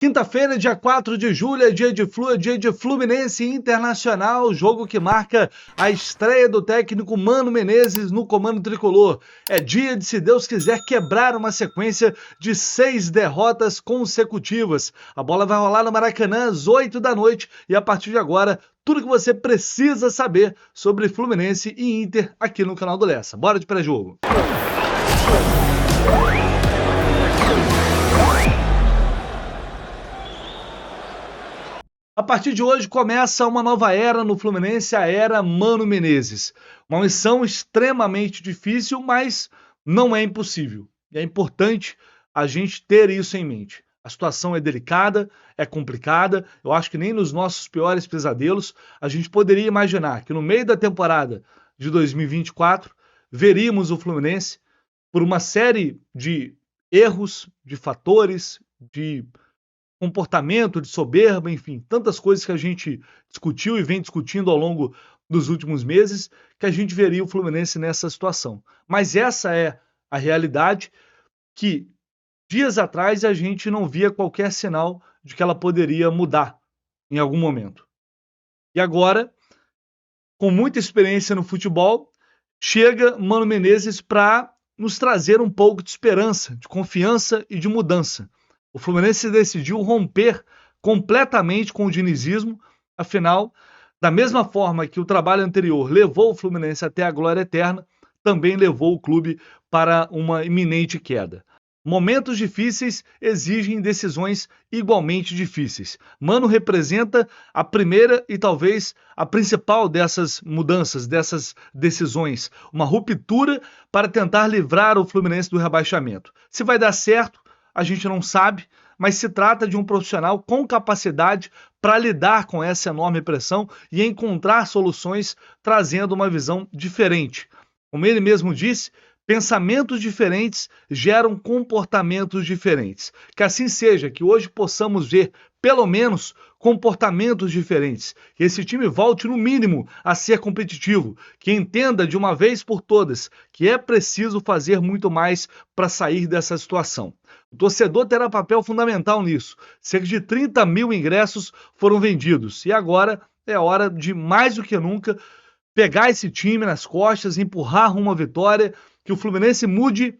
Quinta-feira, dia 4 de julho, é dia de Fluminense Internacional, jogo que marca a estreia do técnico Mano Menezes no comando tricolor. É dia de, se Deus quiser, quebrar uma sequência de 6 derrotas consecutivas. A bola vai rolar no Maracanã às 8 da noite e a partir de agora, tudo que você precisa saber sobre Fluminense e Inter aqui no canal do Lessa. Bora de pré-jogo. A partir de hoje começa uma nova era no Fluminense, a era Mano Menezes. Uma missão extremamente difícil, mas não é impossível. E é importante a gente ter isso em mente. A situação é delicada, é complicada. Eu acho que nem nos nossos piores pesadelos a gente poderia imaginar que no meio da temporada de 2024 veríamos o Fluminense por uma série de erros, de fatores, de comportamento, de soberba, enfim, tantas coisas que a gente discutiu e vem discutindo ao longo dos últimos meses, que a gente veria o Fluminense nessa situação. Mas essa é a realidade que dias atrás a gente não via qualquer sinal de que ela poderia mudar em algum momento. E agora, com muita experiência no futebol, chega Mano Menezes para nos trazer um pouco de esperança, de confiança e de mudança. O Fluminense decidiu romper completamente com o dinizismo, afinal, da mesma forma que o trabalho anterior levou o Fluminense até a glória eterna, também levou o clube para uma iminente queda. Momentos difíceis exigem decisões igualmente difíceis. Mano representa a primeira e talvez a principal dessas mudanças, dessas decisões. Uma ruptura para tentar livrar o Fluminense do rebaixamento. Se vai dar certo, a gente não sabe, mas se trata de um profissional com capacidade para lidar com essa enorme pressão e encontrar soluções trazendo uma visão diferente. Como ele mesmo disse, pensamentos diferentes geram comportamentos diferentes. Que assim seja, que hoje possamos ver, pelo menos, comportamentos diferentes. Que esse time volte, no mínimo, a ser competitivo. Que entenda de uma vez por todas que é preciso fazer muito mais para sair dessa situação. O torcedor terá papel fundamental nisso. Cerca de 30 mil ingressos foram vendidos. E agora é hora de, mais do que nunca, pegar esse time nas costas, empurrar rumo à vitória, que o Fluminense mude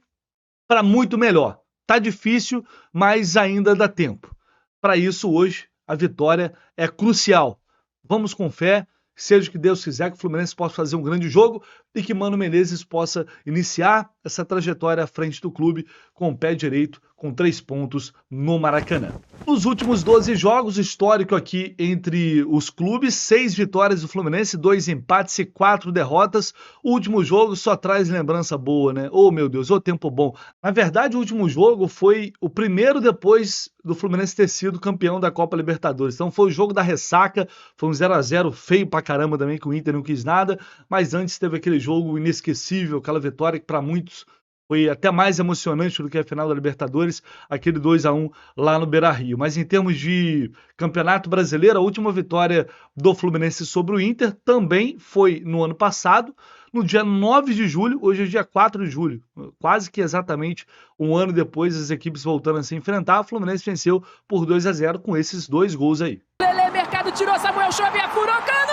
para muito melhor. Tá difícil, mas ainda dá tempo. Para isso, hoje, a vitória é crucial. Vamos com fé, seja o que Deus quiser, que o Fluminense possa fazer um grande jogo e que Mano Menezes possa iniciar essa trajetória à frente do clube com o pé direito, com 3 pontos no Maracanã. Nos últimos 12 jogos, histórico aqui entre os clubes, 6 vitórias do Fluminense, 2 empates e 4 derrotas. O último jogo só traz lembrança boa, né? Oh, meu Deus, ô tempo bom. Na verdade, o último jogo foi o primeiro depois do Fluminense ter sido campeão da Copa Libertadores. Então foi o jogo da ressaca, foi um 0-0 feio pra caramba também, que o Inter não quis nada, mas antes teve aquele jogo inesquecível, aquela vitória que para muitos foi até mais emocionante do que a final da Libertadores, aquele 2-1 lá no Beira-Rio. Mas em termos de Campeonato Brasileiro, a última vitória do Fluminense sobre o Inter também foi no ano passado, no dia 9 de julho, hoje é dia 4 de julho, quase que exatamente um ano depois das equipes voltando a se enfrentar, o Fluminense venceu por 2-0 com esses 2 gols aí. Lele Mercado tirou, Samuel Xavier furou, Cano!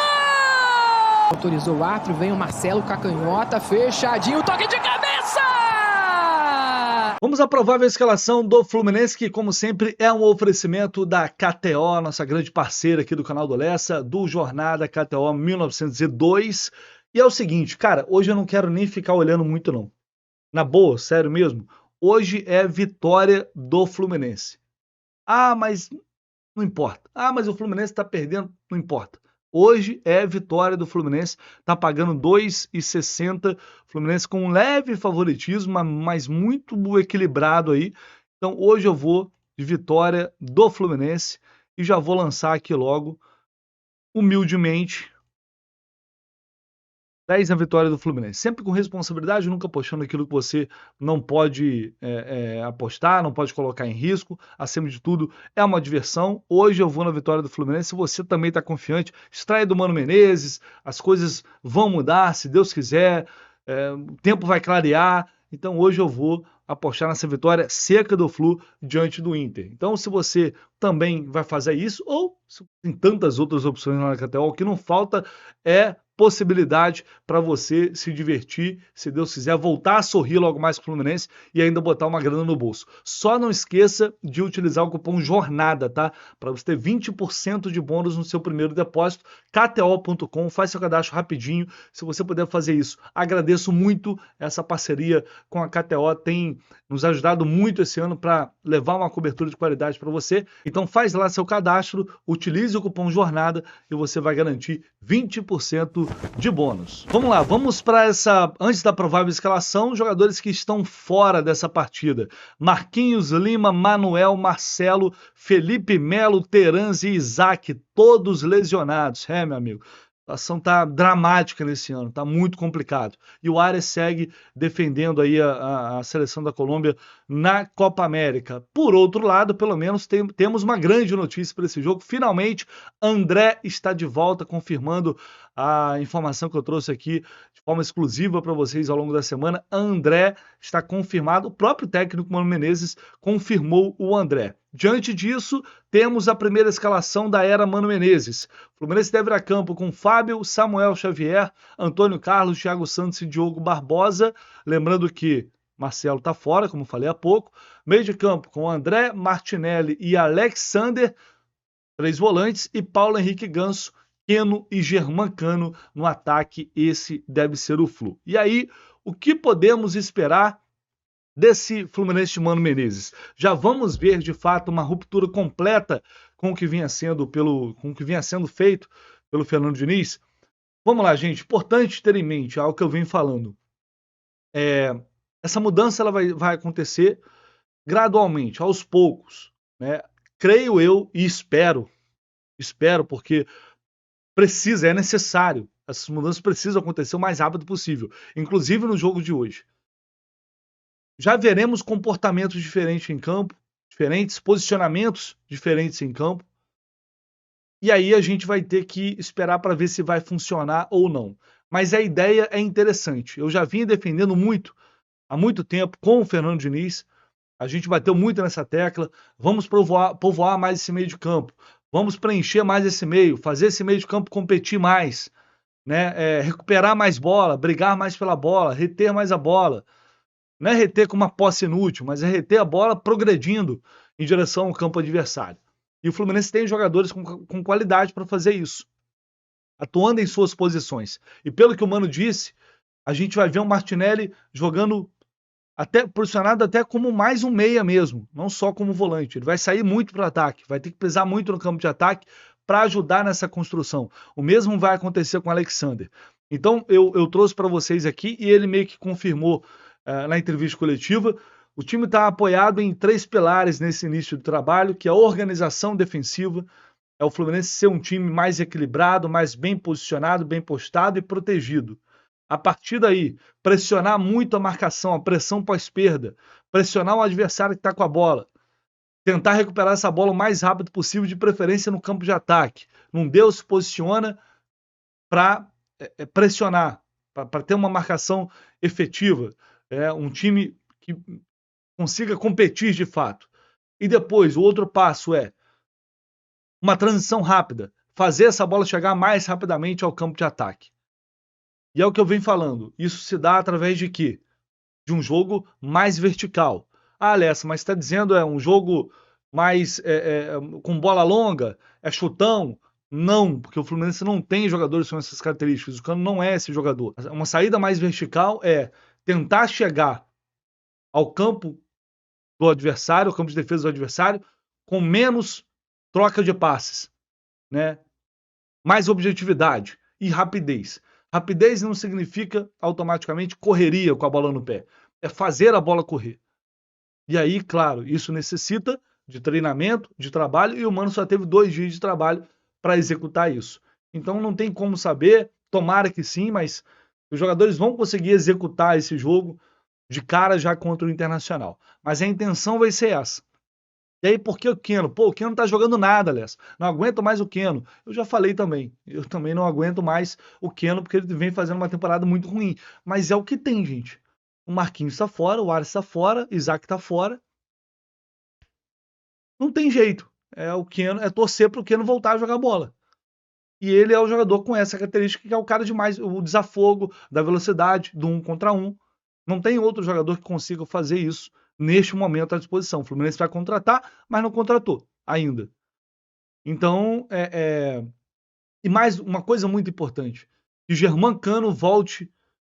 Autorizou o árbitro, vem o Marcelo com a canhota, fechadinho, toque de cabeça! Vamos à provável escalação do Fluminense, que como sempre é um oferecimento da KTO, nossa grande parceira aqui do canal do Lessa, do Jornada KTO 1902. E é o seguinte, cara, hoje eu não quero nem ficar olhando muito não. Na boa, sério mesmo, hoje é vitória do Fluminense. Ah, mas não importa. Ah, mas o Fluminense tá perdendo, não importa. Hoje é vitória do Fluminense, tá pagando 2,60, Fluminense com um leve favoritismo, mas muito equilibrado aí. Então hoje eu vou de vitória do Fluminense e já vou lançar aqui logo, humildemente, 10 na vitória do Fluminense. Sempre com responsabilidade, nunca apostando aquilo que você não pode apostar, não pode colocar em risco. Acima de tudo, é uma diversão. Hoje eu vou na vitória do Fluminense. Se você também está confiante, extrai do Mano Menezes. As coisas vão mudar, se Deus quiser. O tempo vai clarear. Então hoje eu vou apostar nessa vitória seca do Flu diante do Inter. Então se você também vai fazer isso, ou tem tantas outras opções na KTO, o que não falta é possibilidade para você se divertir, se Deus quiser, voltar a sorrir logo mais com o Fluminense e ainda botar uma grana no bolso. Só não esqueça de utilizar o cupom JORNADA, tá? Para você ter 20% de bônus no seu primeiro depósito. KTO.com, faz seu cadastro rapidinho. Se você puder fazer isso, agradeço muito. Essa parceria com a KTO tem nos ajudado muito esse ano para levar uma cobertura de qualidade para você. Então faz lá seu cadastro, utilize o cupom JORNADA e você vai garantir 20% de bônus. Vamos lá, vamos para essa, antes da provável escalação, jogadores que estão fora dessa partida. Marquinhos, Lima, Manuel, Marcelo, Felipe Melo, Terans e Isaac, todos lesionados. É, meu amigo, a situação tá dramática nesse ano, tá muito complicado. E o Ares segue defendendo aí a seleção da Colômbia na Copa América. Por outro lado, pelo menos temos uma grande notícia para esse jogo. Finalmente, André está de volta, confirmando a informação que eu trouxe aqui de forma exclusiva para vocês ao longo da semana. André está confirmado, o próprio técnico Mano Menezes confirmou o André. Diante disso, temos a primeira escalação da era Mano Menezes. O Fluminense deve ir a campo com Fábio, Samuel Xavier, Antônio Carlos, Thiago Santos e Diogo Barbosa. Lembrando que Marcelo está fora, como falei há pouco. Meio de campo com André, Martinelli e Alexander, 3 volantes, e Paulo Henrique Ganso, Keno e Germancano no ataque. Esse deve ser o Flu. E aí, o que podemos esperar desse Fluminense de Mano Menezes? Já vamos ver de fato uma ruptura completa com o que vinha sendo feito pelo Fernando Diniz? Vamos lá, gente. Importante ter em mente algo que eu venho falando. Essa mudança ela vai acontecer gradualmente, aos poucos, né? Creio eu e espero porque é necessário. Essas mudanças precisam acontecer o mais rápido possível, inclusive no jogo de hoje. Já veremos comportamentos diferentes em campo, posicionamentos diferentes em campo. E aí a gente vai ter que esperar para ver se vai funcionar ou não. Mas a ideia é interessante. Eu já vim defendendo muito, há muito tempo, com o Fernando Diniz. A gente bateu muito nessa tecla. Vamos povoar mais esse meio de campo. Vamos preencher mais esse meio, fazer esse meio de campo competir mais, né? Recuperar mais bola, brigar mais pela bola, reter mais a bola. Não é reter com uma posse inútil, mas é reter a bola progredindo em direção ao campo adversário. E o Fluminense tem jogadores com qualidade para fazer isso, atuando em suas posições. E pelo que o Mano disse, a gente vai ver o Martinelli jogando posicionado até como mais um meia mesmo, não só como volante. Ele vai sair muito para o ataque, vai ter que pesar muito no campo de ataque para ajudar nessa construção. O mesmo vai acontecer com o Alexander. Então eu trouxe para vocês aqui e ele meio que confirmou na entrevista coletiva. O time está apoiado em 3 pilares nesse início do trabalho, que é a organização defensiva, é o Fluminense ser um time mais equilibrado, mais bem posicionado, bem postado e protegido. A partir daí, pressionar muito a marcação, a pressão pós-perda, pressionar o adversário que está com a bola, tentar recuperar essa bola o mais rápido possível, de preferência no campo de ataque. Não deu, se posiciona para pressionar, para ter uma marcação efetiva. Um time que consiga competir de fato. E depois, o outro passo é uma transição rápida, fazer essa bola chegar mais rapidamente ao campo de ataque. E é o que eu venho falando, isso se dá através de quê? De um jogo mais vertical. Ah, Alessa, mas você está dizendo um jogo mais com bola longa? É chutão? Não, porque o Fluminense não tem jogadores com essas características. O Cano não é esse jogador. Uma saída mais vertical é tentar chegar ao campo do adversário, ao campo de defesa do adversário, com menos troca de passes, né? Mais objetividade e rapidez. Rapidez não significa automaticamente correria com a bola no pé. É fazer a bola correr. E aí, claro, isso necessita de treinamento, de trabalho, e o Mano só teve 2 dias de trabalho para executar isso. Então não tem como saber, tomara que sim, mas os jogadores vão conseguir executar esse jogo de cara já contra o Internacional. Mas a intenção vai ser essa. E aí, por que o Keno? Pô, o Keno não tá jogando nada, Alessa. Não aguento mais o Keno. Eu já falei também. Eu também não aguento mais o Keno, porque ele vem fazendo uma temporada muito ruim. Mas é o que tem, gente. O Marquinhos está fora, o Ares está fora, Isaac está fora. Não tem jeito. O Keno, é torcer para o Keno voltar a jogar bola. E ele é o jogador com essa característica, que é o cara de mais, o desafogo, da velocidade, do 1 contra 1. Não tem outro jogador que consiga fazer isso neste momento à disposição. O Fluminense vai contratar, mas não contratou ainda. Então, e mais uma coisa muito importante, que Germancano volte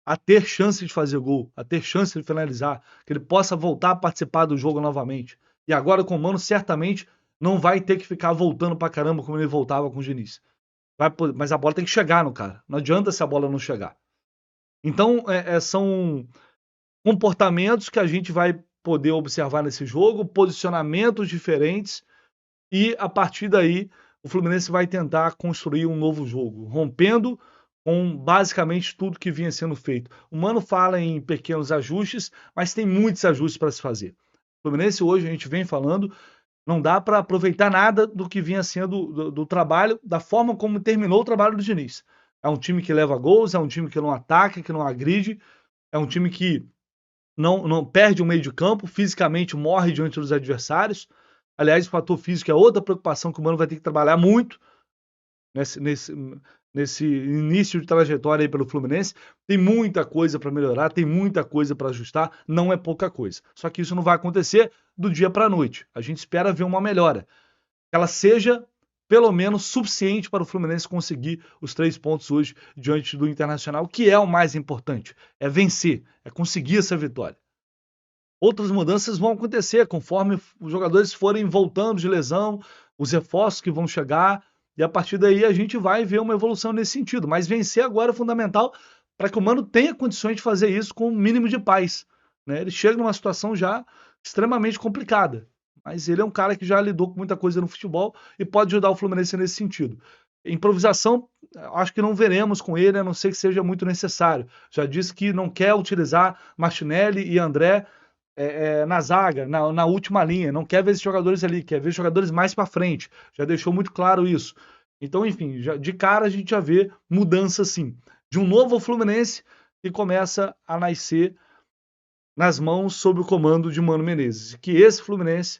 a ter chance de fazer gol, a ter chance de finalizar, que ele possa voltar a participar do jogo novamente. E agora com o Mano, certamente não vai ter que ficar voltando pra caramba como ele voltava com o Diniz. Mas a bola tem que chegar no cara. Não adianta se a bola não chegar. Então, são comportamentos que a gente vai poder observar nesse jogo, posicionamentos diferentes, e a partir daí o Fluminense vai tentar construir um novo jogo, rompendo com basicamente tudo que vinha sendo feito. O Mano fala em pequenos ajustes, mas tem muitos ajustes para se fazer. O Fluminense hoje, a gente vem falando, não dá para aproveitar nada do que vinha sendo do trabalho, da forma como terminou o trabalho do Diniz. É um time que leva gols, é um time que não ataca, que não agride, é um time que não perde o meio de campo, fisicamente morre diante dos adversários. Aliás, o fator físico é outra preocupação que o Mano vai ter que trabalhar muito nesse início de trajetória aí pelo Fluminense. Tem muita coisa para melhorar, tem muita coisa para ajustar, não é pouca coisa. Só que isso não vai acontecer do dia para a noite. A gente espera ver uma melhora. Que ela seja, pelo menos, suficiente para o Fluminense conseguir os 3 pontos hoje diante do Internacional, que é o mais importante. É vencer, é conseguir essa vitória. Outras mudanças vão acontecer conforme os jogadores forem voltando de lesão, os reforços que vão chegar, e a partir daí a gente vai ver uma evolução nesse sentido. Mas vencer agora é fundamental para que o Mano tenha condições de fazer isso com o mínimo de paz, né? Ele chega numa situação já extremamente complicada, mas ele é um cara que já lidou com muita coisa no futebol e pode ajudar o Fluminense nesse sentido. Improvisação, acho que não veremos com ele, a não ser que seja muito necessário. Já disse que não quer utilizar Martinelli e André na zaga, na última linha, não quer ver esses jogadores ali, quer ver jogadores mais para frente, já deixou muito claro isso. Então, enfim, de cara a gente já vê mudança, sim, de um novo Fluminense que começa a nascer nas mãos sob o comando de Mano Menezes, que esse Fluminense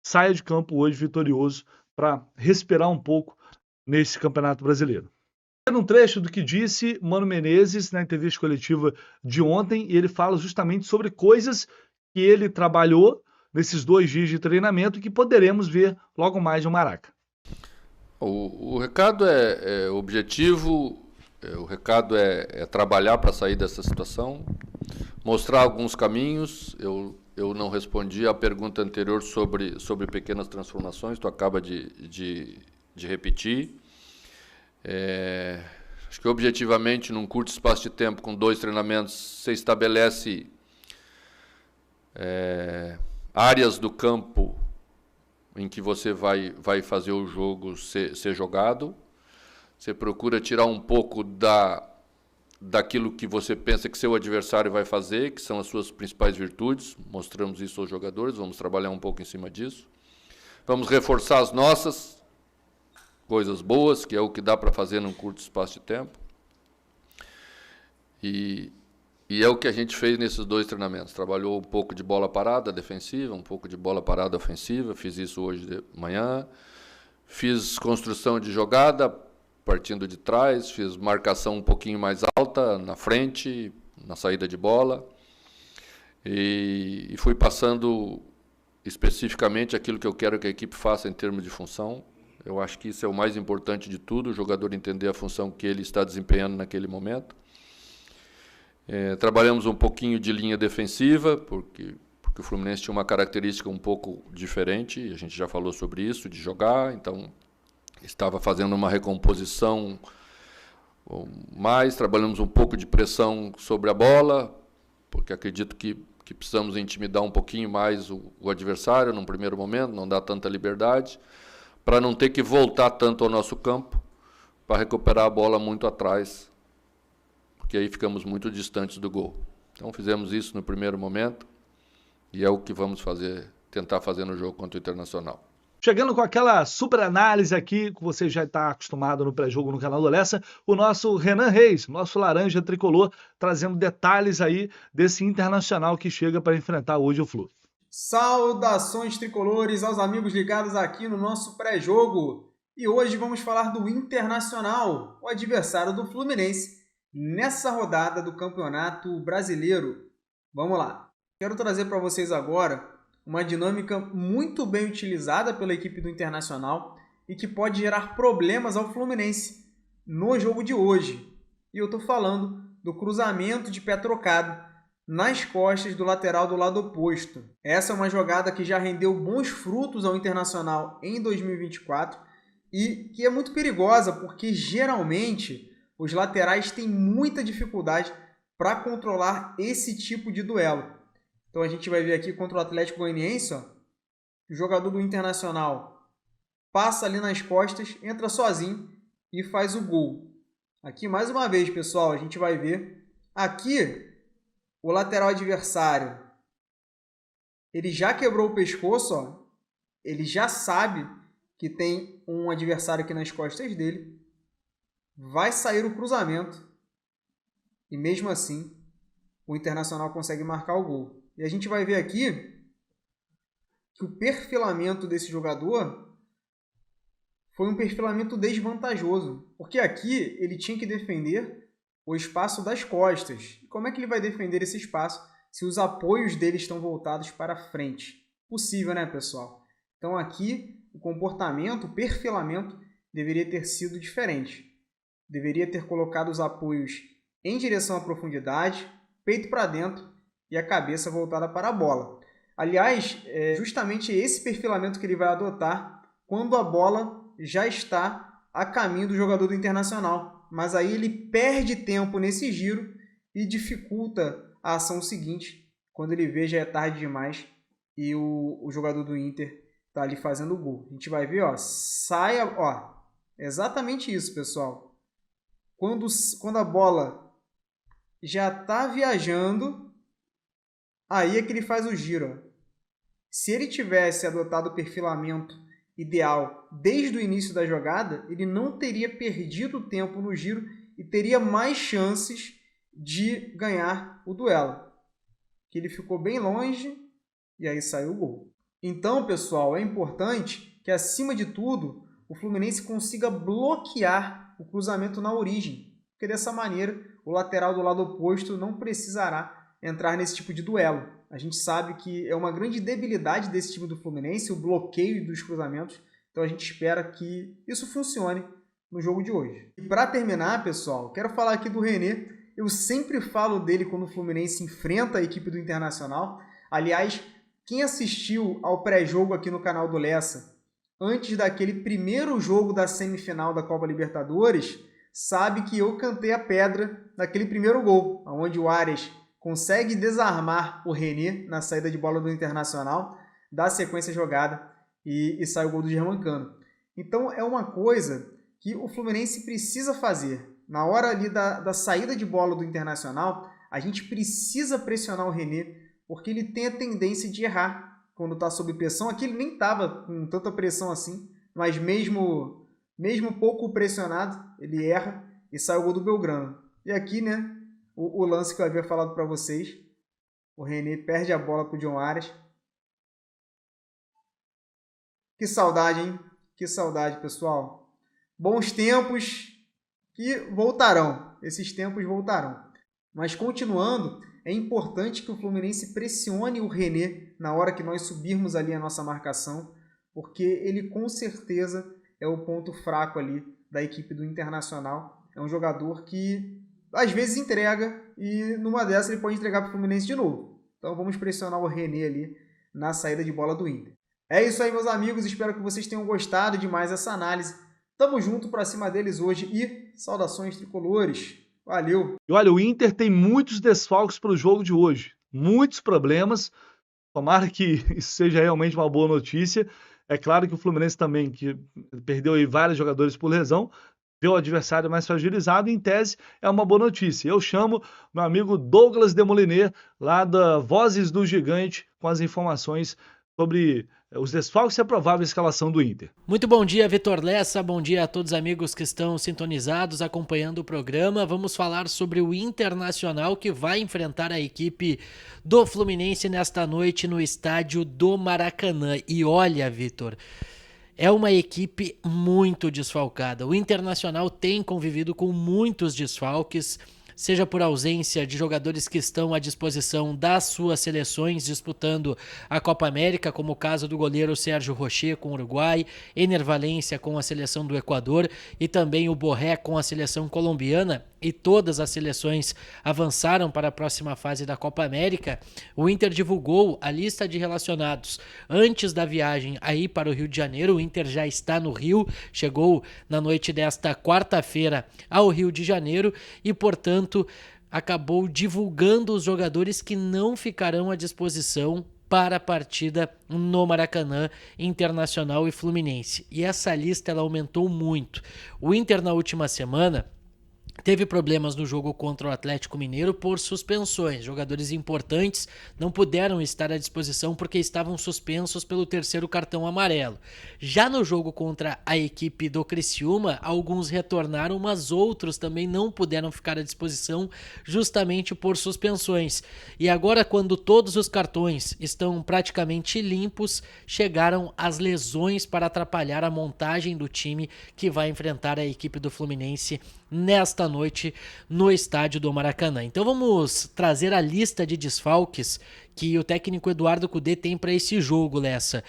saia de campo hoje vitorioso para respirar um pouco nesse Campeonato Brasileiro. Um trecho do que disse Mano Menezes na entrevista coletiva de ontem, e ele fala justamente sobre coisas que ele trabalhou nesses 2 dias de treinamento e que poderemos ver logo mais no Maraca. O recado é objetivo, o recado é trabalhar para sair dessa situação, mostrar alguns caminhos. Eu não respondi à pergunta anterior sobre pequenas transformações, tu acaba de repetir. Acho que objetivamente, num curto espaço de tempo, com 2 treinamentos, você estabelece áreas do campo em que você vai fazer o jogo ser jogado. Você procura tirar um pouco daquilo que você pensa que seu adversário vai fazer, que são as suas principais virtudes. Mostramos isso aos jogadores, vamos trabalhar um pouco em cima disso. Vamos reforçar as nossas coisas boas, que é o que dá para fazer num curto espaço de tempo. E é o que a gente fez nesses 2 treinamentos. Trabalhou um pouco de bola parada defensiva, um pouco de bola parada ofensiva. Fiz isso hoje de manhã. Fiz construção de jogada, partindo de trás. Fiz marcação um pouquinho mais alta, na frente, na saída de bola. E fui passando especificamente aquilo que eu quero que a equipe faça em termos de função. Eu acho que isso é o mais importante de tudo, o jogador entender a função que ele está desempenhando naquele momento. Trabalhamos um pouquinho de linha defensiva, porque o Fluminense tinha uma característica um pouco diferente, a gente já falou sobre isso, de jogar, então estava fazendo uma recomposição mais, trabalhamos um pouco de pressão sobre a bola, porque acredito que precisamos intimidar um pouquinho mais o adversário num primeiro momento, não dar tanta liberdade, para não ter que voltar tanto ao nosso campo, para recuperar a bola muito atrás, porque aí ficamos muito distantes do gol. Então fizemos isso no primeiro momento, e é o que vamos tentar fazer no jogo contra o Internacional. Chegando com aquela super análise aqui, que você já está acostumado no pré-jogo no canal do Lessa, o nosso Renan Reis, nosso laranja tricolor, trazendo detalhes aí desse Internacional que chega para enfrentar hoje o Flu. Saudações tricolores aos amigos ligados aqui no nosso pré-jogo. E hoje vamos falar do Internacional, o adversário do Fluminense, nessa rodada do Campeonato Brasileiro. Vamos lá. Quero trazer para vocês agora uma dinâmica muito bem utilizada pela equipe do Internacional e que pode gerar problemas ao Fluminense no jogo de hoje. E eu estou falando do cruzamento de pé trocado nas costas do lateral do lado oposto. Essa é uma jogada que já rendeu bons frutos ao Internacional em 2024 e que é muito perigosa porque geralmente os laterais têm muita dificuldade para controlar esse tipo de duelo. Então a gente vai ver aqui contra o Atlético Goianiense, ó, o jogador do Internacional passa ali nas costas, entra sozinho e faz o gol. Aqui mais uma vez, pessoal, a gente vai ver aqui o lateral adversário. Ele já quebrou o pescoço, ó, ele já sabe que tem um adversário aqui nas costas dele. Vai sair o cruzamento e mesmo assim o Internacional consegue marcar o gol. E a gente vai ver aqui que o perfilamento desse jogador foi um perfilamento desvantajoso, porque aqui ele tinha que defender o espaço das costas. E como é que ele vai defender esse espaço se os apoios dele estão voltados para frente? Possível, né, pessoal? Então aqui o comportamento, o perfilamento deveria ter sido diferente. Deveria ter colocado os apoios em direção à profundidade, peito para dentro e a cabeça voltada para a bola. Aliás, é justamente esse perfilamento que ele vai adotar quando a bola já está a caminho do jogador do Internacional. Mas aí ele perde tempo nesse giro e dificulta a ação seguinte, quando ele vê já é tarde demais e o jogador do Inter está ali fazendo o gol. A gente vai ver, ó, exatamente isso, pessoal. Quando a bola já está viajando, aí é que ele faz o giro. Se ele tivesse adotado o perfilamento ideal desde o início da jogada, ele não teria perdido tempo no giro e teria mais chances de ganhar o duelo. Que ele ficou bem longe e aí saiu o gol. Então, pessoal, é importante que, acima de tudo, o Fluminense consiga bloquear o cruzamento na origem, porque dessa maneira o lateral do lado oposto não precisará entrar nesse tipo de duelo. A gente sabe que é uma grande debilidade desse time do Fluminense, o bloqueio dos cruzamentos, então a gente espera que isso funcione no jogo de hoje. E para terminar, pessoal, quero falar aqui do René. Eu sempre falo dele quando o Fluminense enfrenta a equipe do Internacional. Aliás, quem assistiu ao pré-jogo aqui no canal do Lessa, antes daquele primeiro jogo da semifinal da Copa Libertadores, sabe que eu cantei a pedra naquele primeiro gol, onde o Arias consegue desarmar o René na saída de bola do Internacional, dá sequência jogada e sai o gol do Germancano. Então é uma coisa que o Fluminense precisa fazer. Na hora ali da saída de bola do Internacional, a gente precisa pressionar o René, porque ele tem a tendência de errar quando está sob pressão. Aqui ele nem estava com tanta pressão assim, mas mesmo pouco pressionado, ele erra e sai o gol do Belgrano. E aqui, né, o lance que eu havia falado para vocês, o René perde a bola para o John Arias. Que saudade, hein? Que saudade, pessoal. Bons tempos que voltarão. Esses tempos voltarão. Mas continuando, é importante que o Fluminense pressione o René na hora que nós subirmos ali a nossa marcação, porque ele com certeza é o ponto fraco ali da equipe do Internacional. É um jogador que às vezes entrega e numa dessas ele pode entregar para o Fluminense de novo. Então vamos pressionar o René ali na saída de bola do Inter. É isso aí, meus amigos. Espero que vocês tenham gostado de mais essa análise. Tamo junto para cima deles hoje e saudações tricolores. Valeu! E olha, o Inter tem muitos desfalques para o jogo de hoje. Muitos problemas. Tomara que isso seja realmente uma boa notícia. É claro que o Fluminense também, que perdeu aí vários jogadores por lesão, vê o adversário mais fragilizado, em tese é uma boa notícia. Eu chamo meu amigo Douglas Demoliner, lá da Vozes do Gigante, com as informações sobre os desfalques e a provável escalação do Inter. Muito bom dia, Vitor Lessa, bom dia a todos os amigos que estão sintonizados, acompanhando o programa. Vamos falar sobre o Internacional, que vai enfrentar a equipe do Fluminense nesta noite no estádio do Maracanã. E olha, Vitor, é uma equipe muito desfalcada. O Internacional tem convivido com muitos desfalques, seja por ausência de jogadores que estão à disposição das suas seleções disputando a Copa América, como o caso do goleiro Sérgio Rocher com o Uruguai, Ener Valencia com a seleção do Equador e também o Borré com a seleção colombiana, e todas as seleções avançaram para a próxima fase da Copa América. O Inter divulgou a lista de relacionados antes da viagem aí para o Rio de Janeiro. O Inter já está no Rio, chegou na noite desta quarta-feira ao Rio de Janeiro e, portanto, acabou divulgando os jogadores que não ficarão à disposição para a partida no Maracanã, Internacional e Fluminense. E essa lista ela aumentou muito. O Inter, na última semana, teve problemas no jogo contra o Atlético Mineiro por suspensões. Jogadores importantes não puderam estar à disposição porque estavam suspensos pelo terceiro cartão amarelo. Já no jogo contra a equipe do Criciúma, alguns retornaram, mas outros também não puderam ficar à disposição justamente por suspensões. E agora, quando todos os cartões estão praticamente limpos, chegaram as lesões para atrapalhar a montagem do time que vai enfrentar a equipe do Fluminense nesta noite no estádio do Maracanã. Então vamos trazer a lista de desfalques que o técnico Eduardo Cudê tem para esse jogo, Lessa.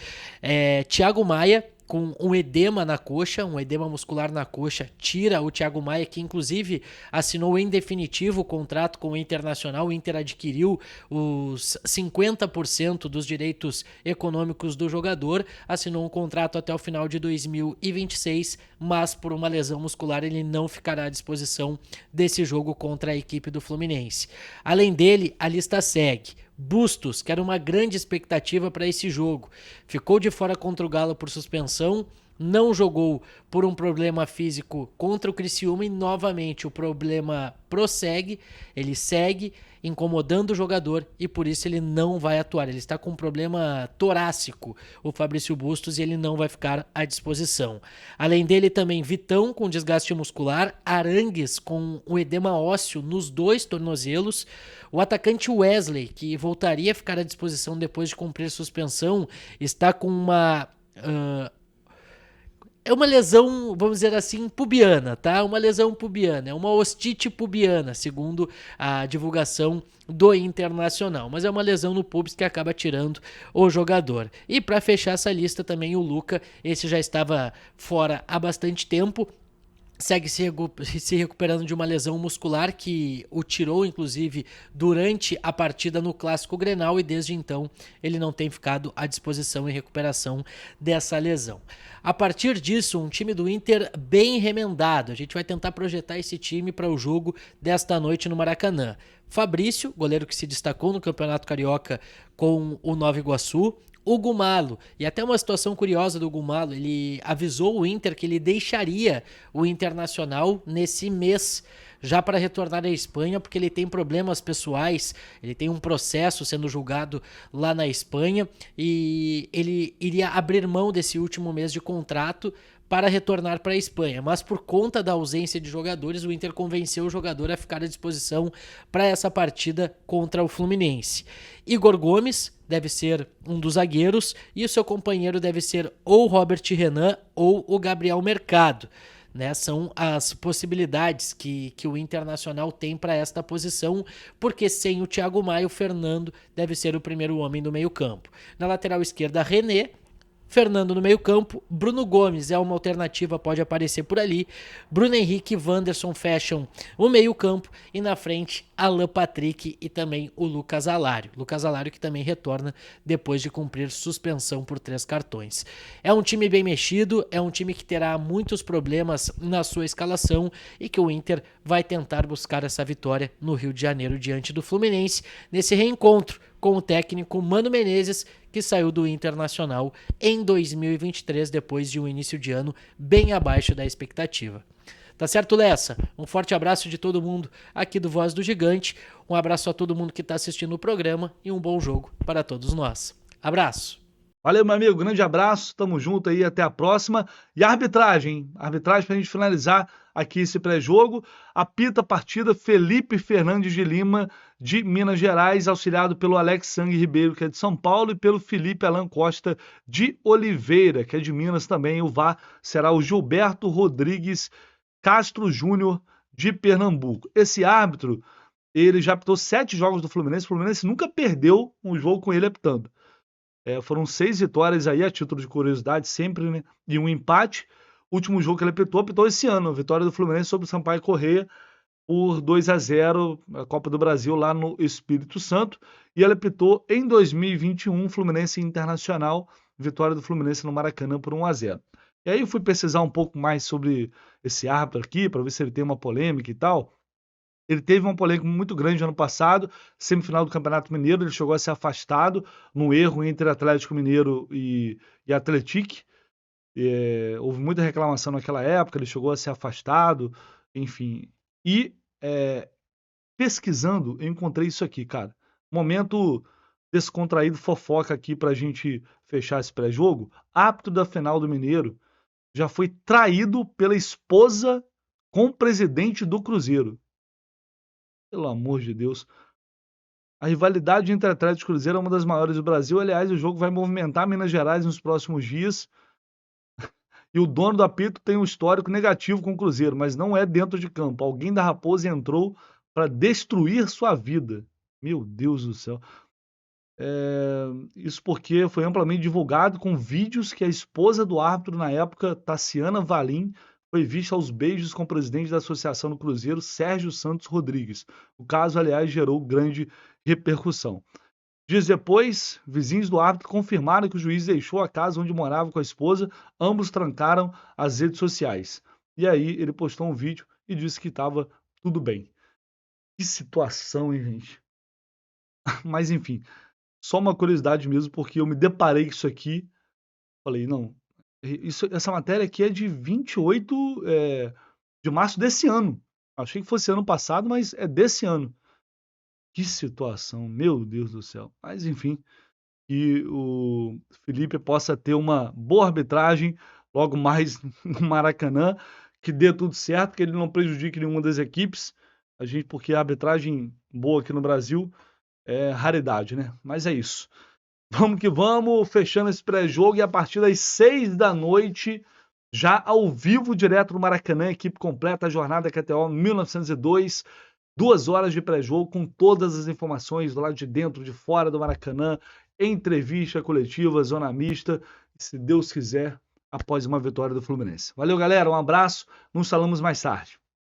Thiago Maia com um edema na coxa, um edema muscular na coxa, tira o Thiago Maia, que inclusive assinou em definitivo o contrato com o Internacional. O Inter adquiriu os 50% dos direitos econômicos do jogador, assinou um contrato até o final de 2026, mas por uma lesão muscular ele não ficará à disposição desse jogo contra a equipe do Fluminense. Além dele, a lista segue. Bustos, que era uma grande expectativa para esse jogo, ficou de fora contra o Galo por suspensão, não jogou por um problema físico contra o Criciúma e novamente o problema prossegue, ele segue incomodando o jogador e por isso ele não vai atuar. Ele está com um problema torácico, o Fabrício Bustos, e ele não vai ficar à disposição. Além dele também Vitão com desgaste muscular, Arangues com um edema ósseo nos 2 tornozelos, o atacante Wesley, que voltaria a ficar à disposição depois de cumprir suspensão, está com uma lesão, vamos dizer assim, pubiana, tá? Uma lesão pubiana, é uma ostite pubiana, segundo a divulgação do Internacional. Mas é uma lesão no pubis que acaba tirando o jogador. E para fechar essa lista também o Luca, esse já estava fora há bastante tempo, segue se recuperando de uma lesão muscular que o tirou, inclusive, durante a partida no Clássico Grenal, e desde então ele não tem ficado à disposição em recuperação dessa lesão. A partir disso, um time do Inter bem remendado. A gente vai tentar projetar esse time para o jogo desta noite no Maracanã. Fabrício, goleiro que se destacou no Campeonato Carioca com o Nova Iguaçu. O Gumalo, e até uma situação curiosa do Gumalo, ele avisou o Inter que ele deixaria o Internacional nesse mês, já para retornar à Espanha, porque ele tem problemas pessoais, ele tem um processo sendo julgado lá na Espanha, e ele iria abrir mão desse último mês de contrato para retornar para a Espanha, mas por conta da ausência de jogadores, o Inter convenceu o jogador a ficar à disposição para essa partida contra o Fluminense. Igor Gomes deve ser um dos zagueiros e o seu companheiro deve ser ou o Robert Renan ou o Gabriel Mercado. Né, são as possibilidades que o Internacional tem para esta posição, porque sem o Thiago Maia, o Fernando deve ser o primeiro homem do meio campo. Na lateral esquerda, René, Fernando no meio campo, Bruno Gomes é uma alternativa, pode aparecer por ali, Bruno Henrique e Wanderson fecham o meio campo e na frente Alan Patrick e também o Lucas Alário. Lucas Alário que também retorna depois de cumprir suspensão por 3 cartões. É um time bem mexido, é um time que terá muitos problemas na sua escalação e que o Inter vai tentar buscar essa vitória no Rio de Janeiro diante do Fluminense, nesse reencontro com o técnico Mano Menezes, que saiu do Internacional em 2023, depois de um início de ano bem abaixo da expectativa. Tá certo, Lessa? Um forte abraço de todo mundo aqui do Voz do Gigante, um abraço a todo mundo que está assistindo o programa e um bom jogo para todos nós. Abraço! Valeu, meu amigo, grande abraço, tamo junto aí, até a próxima. E a arbitragem, hein? Arbitragem pra gente finalizar aqui esse pré-jogo. Apita a partida Felipe Fernandes de Lima, de Minas Gerais, auxiliado pelo Alex Sangue Ribeiro, que é de São Paulo, e pelo Felipe Alan Costa, de Oliveira, que é de Minas também. O VAR será o Gilberto Rodrigues Castro Júnior, de Pernambuco. Esse árbitro, ele já apitou 7 jogos do Fluminense. O Fluminense nunca perdeu um jogo com ele apitando. Foram 6 vitórias aí, a título de curiosidade, sempre, né? E um empate. O último jogo que ele apitou esse ano. A vitória do Fluminense sobre o Sampaio Corrêa por 2-0, a Copa do Brasil lá no Espírito Santo. E ele apitou em 2021, Fluminense Internacional, vitória do Fluminense no Maracanã por 1-0. E aí eu fui pesquisar um pouco mais sobre esse árbitro aqui, para ver se ele tem uma polêmica e tal. Ele teve uma polêmica muito grande ano passado, semifinal do Campeonato Mineiro, ele chegou a ser afastado num erro entre Atlético Mineiro e Atlético. Houve muita reclamação naquela época, ele chegou a ser afastado, enfim. E pesquisando, eu encontrei isso aqui, cara. Momento descontraído, fofoca aqui pra gente fechar esse pré-jogo. Árbitro da final do Mineiro já foi traído pela esposa com o presidente do Cruzeiro. Pelo amor de Deus. A rivalidade entre Atlético e Cruzeiro é uma das maiores do Brasil. Aliás, o jogo vai movimentar Minas Gerais nos próximos dias. E o dono do apito tem um histórico negativo com o Cruzeiro, mas não é dentro de campo. Alguém da Raposa entrou para destruir sua vida. Meu Deus do céu. Isso porque foi amplamente divulgado com vídeos que a esposa do árbitro na época, Tassiana Valim, foi vista aos beijos com o presidente da Associação do Cruzeiro, Sérgio Santos Rodrigues. O caso, aliás, gerou grande repercussão. Dias depois, vizinhos do árbitro confirmaram que o juiz deixou a casa onde morava com a esposa, ambos trancaram as redes sociais. E aí ele postou um vídeo e disse que estava tudo bem. Que situação, hein, gente? Mas enfim, só uma curiosidade mesmo, porque eu me deparei com isso aqui, falei, não, essa matéria aqui é de 28 de março desse ano. Achei que fosse ano passado, mas é desse ano. Que situação, meu Deus do céu. Mas enfim, que o Felipe possa ter uma boa arbitragem logo mais no Maracanã, que dê tudo certo, que ele não prejudique nenhuma das equipes, porque a arbitragem boa aqui no Brasil é raridade, né? Mas é isso. Vamos que vamos, fechando esse pré-jogo, e a partir das 6 da noite, já ao vivo, direto no Maracanã, equipe completa, a jornada KTO 1902, 2 horas de pré-jogo, com todas as informações do lado de dentro, de fora do Maracanã, entrevista coletiva, zona mista, se Deus quiser, após uma vitória do Fluminense. Valeu, galera, um abraço, nos falamos mais tarde.